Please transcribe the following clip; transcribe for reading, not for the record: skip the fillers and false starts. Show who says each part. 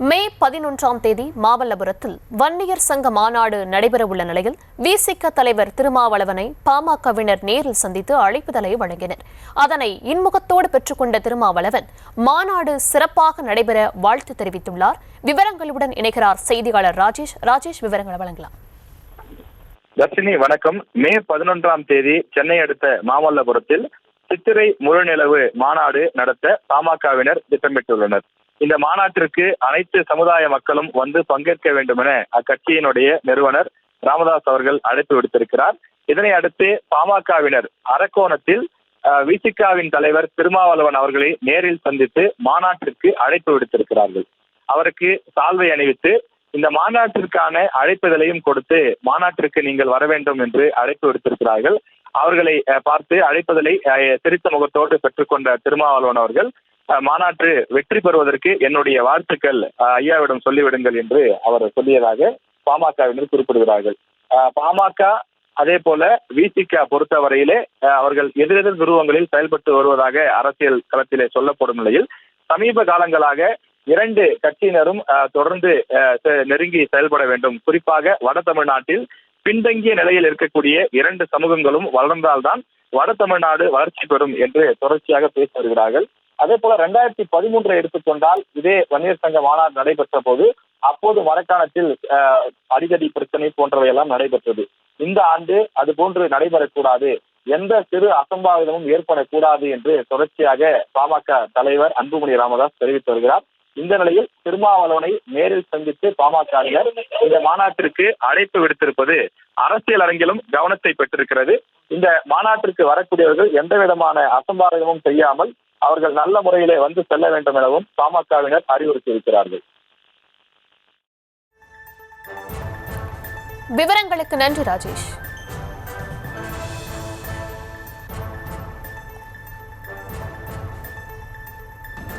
Speaker 1: மே 11ஆம் தேதி மாமல்லபுரத்தில் வன்னியர் சங்க மாநாடு நடைபெறவுள்ள நிலையில் விசிக தலைவர் திருமாவளவனை பாமகவினர் நேரில் சந்தித்து அழைப்புதலை வழங்கினர். அதனை இன்முகத்தோடு பெற்றுக்கொண்ட திருமாவளவன் மாநாடு சிறப்பாக நடைபெற வாழ்த்து தெரிவித்துள்ளார். விவரங்களுடன் இணைகிறார் செய்தியாளர் ராஜேஷ். விவரங்களை வழங்கலாம்.
Speaker 2: தர்ஷினி, வணக்கம். மே 11ஆம் தேதி சென்னை அடுத்த மாமல்லபுரத்தில் சித்திரை முழுநிலவு மாநாடு நடத்த பாமகவினர் திட்டமிட்டுள்ளனர். இந்த மாநாட்டிற்கு அனைத்து சமுதாய மக்களும் வந்து பங்கேற்க வேண்டும் என அக்கட்சியினுடைய நிறுவனர் ராமதாஸ் அவர்கள் அழைப்பு விடுத்திருக்கிறார். இதனை அடுத்து பாமகவினர் அரக்கோணத்தில் விசிகாவின் தலைவர் திருமாவளவன் அவர்களை நேரில் சந்தித்து மாநாட்டிற்கு அழைப்பு விடுத்திருக்கிறார்கள். அவருக்கு சால்வை அணிவித்து இந்த மாநாட்டிற்கான அழைப்புதலையும் கொடுத்து மாநாட்டிற்கு நீங்கள் வர வேண்டும் என்று அழைப்பு விடுத்திருக்கிறார்கள். அவர்களை பார்த்து அழைப்புதலை சிரித்த முகத்தோடு பெற்றுக்கொண்ட திருமாவளவன் அவர்கள் மாநாட்டு வெற்றி பெறுவதற்கு என்னுடைய வாழ்த்துக்கள் ஐயாவிடம் சொல்லிவிடுங்கள் என்று அவர் சொல்லியதாக பாமகவினர் குறிப்பிடுகிறார்கள். பாமக அதே போல விசிக பொறுத்தவரையிலே அவர்கள் எதிரெதிர் துருவங்களில் செயல்பட்டு வருவதாக அரசியல் களத்திலே சொல்லப்படும் நிலையில் சமீப காலங்களாக இரண்டு கட்சியினரும் தொடர்ந்து நெருங்கி செயல்பட வேண்டும். குறிப்பாக வட தமிழ்நாட்டில் பின்தங்கிய நிலையில் இருக்கக்கூடிய இரண்டு சமூகங்களும் வளர்ந்தால்தான் வட தமிழ்நாடு வளர்ச்சி பெறும் என்று தொடர்ச்சியாக பேசி வருகிறார்கள். அதே போல 2013 எடுத்துக்கொண்டால் இதே வன்னியர் சங்க மாநாடு நடைபெற்ற போது அப்போது மரக்காணத்தில் அடிதடி பிரச்சனை போன்றவையெல்லாம் நடைபெற்றது. இந்த ஆண்டு அது போன்று நடைபெறக்கூடாது, எந்த சிறு அசம்பாவிதமும் ஏற்படக்கூடாது என்று தொடர்ச்சியாக பாமக தலைவர் அன்புமணி ராமதாஸ் தெரிவித்து வருகிறார். இந்த நிலையில் திருமாவளவனை நேரில் சந்தித்து பாமகவினர் இந்த மாநாட்டிற்கு அழைப்பு விடுத்திருப்பது அரசியல் அரங்கிலும் கவனத்தை பெற்றிருக்கிறது. இந்த மாநாட்டிற்கு வரக்கூடியவர்கள் எந்த விதமான அசம்பாவிதமும் செய்யாமல் அவர்கள் நல்ல முறையிலே வந்து செல்ல வேண்டும் எனவும் பாமகவினர் அறிவுறுத்தியிருக்கிறார்கள்.
Speaker 1: விவரங்களுக்கு நன்றி ராஜேஷ்.